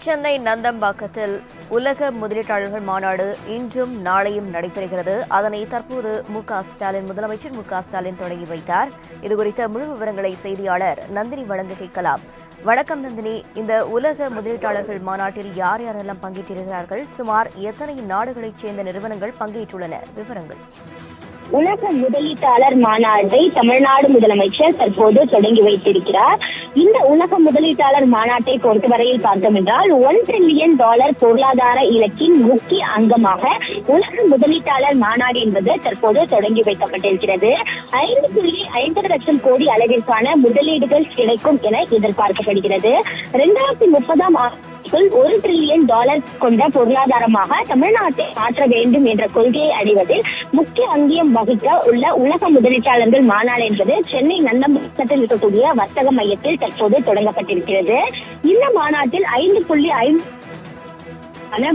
சென்னை நந்தம்பாக்கத்தில் உலக முதலீட்டாளர்கள் மாநாடு இன்றும் நாளையும் நடைபெறுகிறது. அதனை தற்போது முதலமைச்சர் மு க ஸ்டாலின் தொடங்கி வைத்தார். இதுகுறித்த முழு விவரங்களை செய்தியாளர் நந்தினி வழங்க கேட்கலாம். வணக்கம் நந்தினி, இந்த உலக முதலீட்டாளர்கள் மாநாட்டில் யார் யாரெல்லாம் பங்கேற்றிருக்கிறார்கள்? சுமார் எத்தனை நாடுகளைச் சேர்ந்த நிறுவனங்கள் பங்கேற்றுள்ளன? விவரங்கள். உலக முதலீட்டாளர் மாநாட்டை தமிழ்நாடு முதலமைச்சர் தற்போது தொடங்கி வைத்திருக்கிறார். இந்த உலக முதலீட்டாளர் மாநாட்டை பொறுத்தவரையில் பார்த்தோம் என்றால் $1 டிரில்லியன் பொருளாதார இலக்கின் முக்கிய அங்கமாக உலக முதலீட்டாளர் மாநாடு என்பது தற்போது தொடங்கி வைக்கப்பட்டிருக்கிறது. 5.50 லட்சம் கோடி அளவிற்கான முதலீடுகள் கிடைக்கும் என எதிர்பார்க்கப்படுகிறது. 2030ஆம் ஆண்டுக்குள் $1 டிரில்லியன் கொண்ட பொருளாதாரமாக தமிழ்நாட்டை மாற்ற வேண்டும் என்ற கொள்கையை அடைவதில் முக்கிய அங்கியம் வகிக்க உள்ள உலக முதலீட்டாளர்கள் மாநாடு என்பது சென்னை நந்தம்பாக்கத்தில் இருக்கக்கூடிய வர்த்தக மையத்தில் தற்போது தொடங்கப்பட்டிருக்கிறது. இந்த மாநாட்டில் 5.5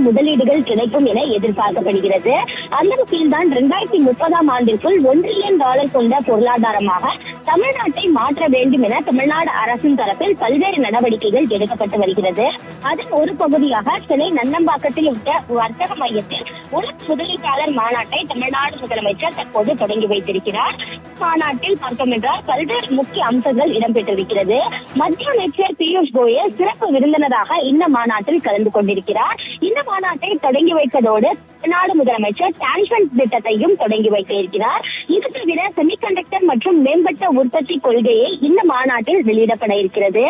முதலீடுகள் கிடைக்கும் என எதிர்பார்க்கப்படுகிறது. அந்த வகையில்தான் 2030ஆம் ஆண்டிற்குள் $1 டிரில்லியன் கொண்ட பொருளாதாரமாக தமிழ்நாட்டை மாற்ற வேண்டும் என தமிழ்நாடு அரசின் தரப்பில் பல்வேறு நடவடிக்கைகள் எடுக்கப்பட்டு வருகிறது. அதன் ஒரு பகுதியாக சென்னை நந்தம்பாக்கத்தில் உள்ள வர்த்தக மையத்தில் உலக முதலீட்டாளர் மாநாட்டை தமிழ்நாடு முதலமைச்சர் தற்போது தொடங்கி வைத்திருக்கிறார். மாநாட்டில் பார்த்தோம் என்றால் பல்வேறு முக்கிய அம்சங்கள் இடம்பெற்றிருக்கிறது. மத்திய அமைச்சர் பியூஷ் கோயல் சிறப்பு விருந்தினராக இந்த மாநாட்டில் கலந்து கொண்டிருக்கிறார். இந்த மாநாட்டை தொடங்கி வைப்பதோடு தமிழ்நாடு முதலமைச்சர் டான்ஃபண்ட் திட்டத்தையும் தொடங்கி வைக்க இருக்கிறார். இது தவிர செமிகண்டக்டர் மற்றும் மேம்பட்ட உற்பத்தி கொள்கையை இந்த மாநாட்டில் வெளியிடப்பட இருக்கிறது.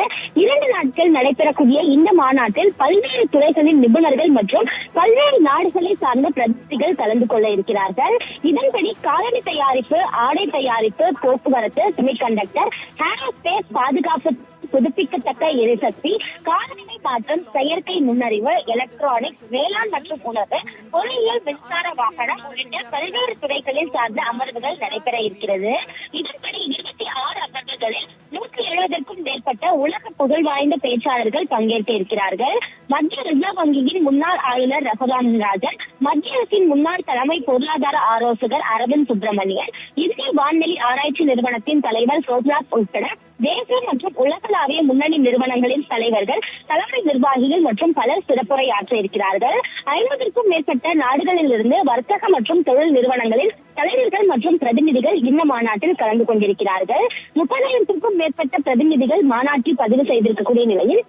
2 நாட்கள் நடைபெறக்கூடிய இந்த மாநாட்டில் பல்வேறு துறைகளின் நிபுணர்கள் மற்றும் பல்வேறு நாடுகளை சார்ந்த பிரதிநிதிகள் கலந்து கொள்ள இருக்கிறார்கள். இதன்படி காலணி தயாரிப்பு, ஆடை தயாரிப்பு, போக்குவரத்து, செமிகண்டக்டர், ஏரோஸ்பேஸ், பாதுகாப்பு, புதுப்பிக்கத்தக்க எரிசக்தி, காலநிலை மாற்றம், செயற்கை நுண்ணறிவு, எலக்ட்ரானிக்ஸ், வேளாண் மற்றும் உணவு, பொறியியல், மின்சார வாகனம் உள்ளிட்ட பல்வேறு துறைகளில் சார்ந்த அமர்வுகள் நடைபெற இருக்கிறது. இதன்படி 26 அமர்வுகளில் 170க்கும் மேற்பட்ட உலக புகழ் வாய்ந்த பேச்சாளர்கள் பங்கேற்க இருக்கிறார்கள். மத்திய ரிசர்வ் வங்கியின் முன்னாள் ஆளுநர் ரகுராம் ராஜன், மத்திய அரசின் முன்னாள் தலைமை பொருளாதார ஆலோசகர் அரவிந்த் சுப்பிரமணியன், இந்திய வான்வெளி ஆராய்ச்சி நிறுவனத்தின் தலைவர் சோம்நாத் உட்பட தேசிய மற்றும் உலகளாவிய முன்னணி நிறுவனங்களின் தலைவர்கள், தலைமை நிர்வாகிகள் மற்றும் பலர் சிறப்புரையாற்ற இருக்கிறார்கள். 50க்கும் மேற்பட்ட நாடுகளிலிருந்து வர்த்தக மற்றும் தொழில் நிறுவனங்களில் தலைவர்கள் மற்றும் பிரதிநிதிகள் இந்த மாநாட்டில் கலந்து கொண்டிருக்கிறார்கள். 30,000க்கும் மேற்பட்ட பிரதிநிதிகள் மாநாட்டில் பதிவு செய்திருக்கக்கூடிய நிலையில்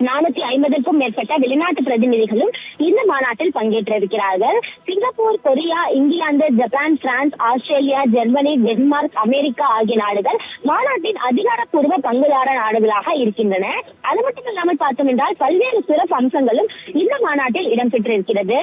450க்கும் மேற்பட்ட வெளிநாட்டு பிரதிநிதிகளும் இந்த மாநாட்டில் பங்கேற்றிருக்கிறார்கள். Singapore, Korea, England, Japan, France, Australia, Germany, Denmark, America ஆகிய நாடுகள் மாநாட்டின் அதிகாரப்பூர்வ பங்குதார நாடுகளாக இருக்கின்றன. அது மட்டும் இல்லாமல் பார்த்தோம் என்றால் பல்வேறு சிறப்பு அம்சங்களும் இந்த மாநாட்டில் இடம்பெற்றிருக்கிறது.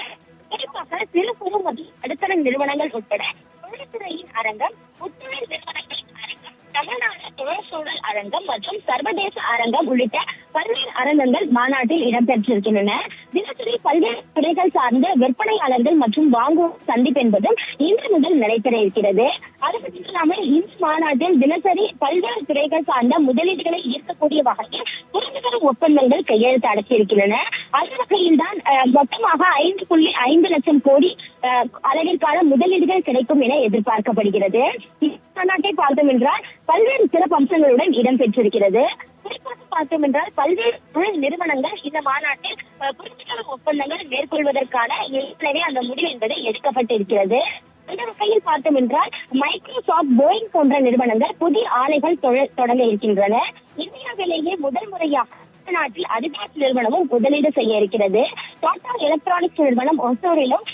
குறிப்பாக சிறு குறு மற்றும் நடுத்தர நிறுவனங்கள் உட்பட தொழில்துறையின் அரங்கம், புத்தொழில் நிறுவனங்களின் அரங்கம், தமிழ்நாடு தொழிற்சூழல் அரங்கம் மற்றும் சர்வதேச அரங்கம் உள்ளிட்ட பல்வேறு அரங்கங்கள் மாநாட்டில் இடம்பெற்றிருக்கின்றன. தினசரி பல்வேறு துறைகள் சார்ந்த விற்பனையாளர்கள் மற்றும் வாங்குவோர் சந்திப்பு என்பதும் இன்று முதல் நடைபெற இருக்கிறது. அது மட்டும் இல்லாமல் இந்த மாநாட்டில் தினசரி பல்வேறு துறைகள் சார்ந்த முதலீடுகளை ஈர்க்கக்கூடிய வகையில் புரிந்துணர்வு ஒப்பந்தங்கள் கையெழுத்தாடப்பட்டிருக்கின்றன. அந்த வகையில் தான் மொத்தமாக 5.5 லட்சம் கோடி அளவிற்கான முதலீடுகள் கிடைக்கும் என எதிர்பார்க்கப்படுகிறது. மாநாட்டை பார்த்தோம் என்றால் பல்வேறு சிறப்பு அம்சங்களுடன் இடம்பெற்றிருக்கிறது. குறிப்பாக பார்த்தோம் என்றால் பல்வேறு தொழில் நிறுவனங்கள் இந்த மாநாட்டில் புரிந்துணர்வு ஒப்பந்தங்கள் மேற்கொள்வதற்கான ஏற்கனவே அந்த முடிவு என்பது எடுக்கப்பட்டிருக்கிறது. இந்த வகையில் பார்த்தோம் என்றால் மைக்ரோசாப்ட், போயிங் போன்ற நிறுவனங்கள் புதிய ஆலைகள் தொடங்க இருக்கின்றன. இந்தியாவிலேயே முதல் முறையாக நாட்டில் அதிகார நிறுவனமும் முதலீடு செய்ய இருக்கிறது. டாடா எலக்ட்ரானிக்ஸ் நிறுவனம் ஒசூரிலும்,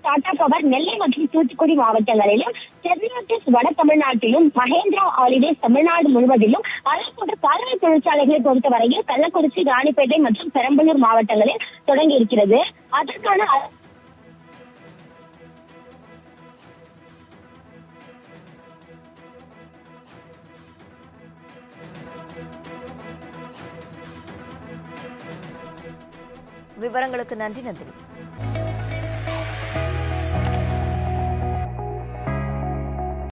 டாடா பவர் நெல்லை மற்றும் தூத்துக்குடி மாவட்டங்களிலும், செர்னியாட்டிஸ் வட தமிழ்நாட்டிலும், மகேந்திரா ஹாலிடேஸ் தமிழ்நாடு முழுவதிலும், அதேபோன்ற காலனி தொழிற்சாலைகளை பொறுத்தவரையில் கள்ளக்குறிச்சி, ராணிப்பேட்டை மற்றும் பெரம்பலூர் மாவட்டங்களில் தொடங்கி இருக்கிறது. அதற்கான விவரங்களுக்கு நன்றி நந்தினி.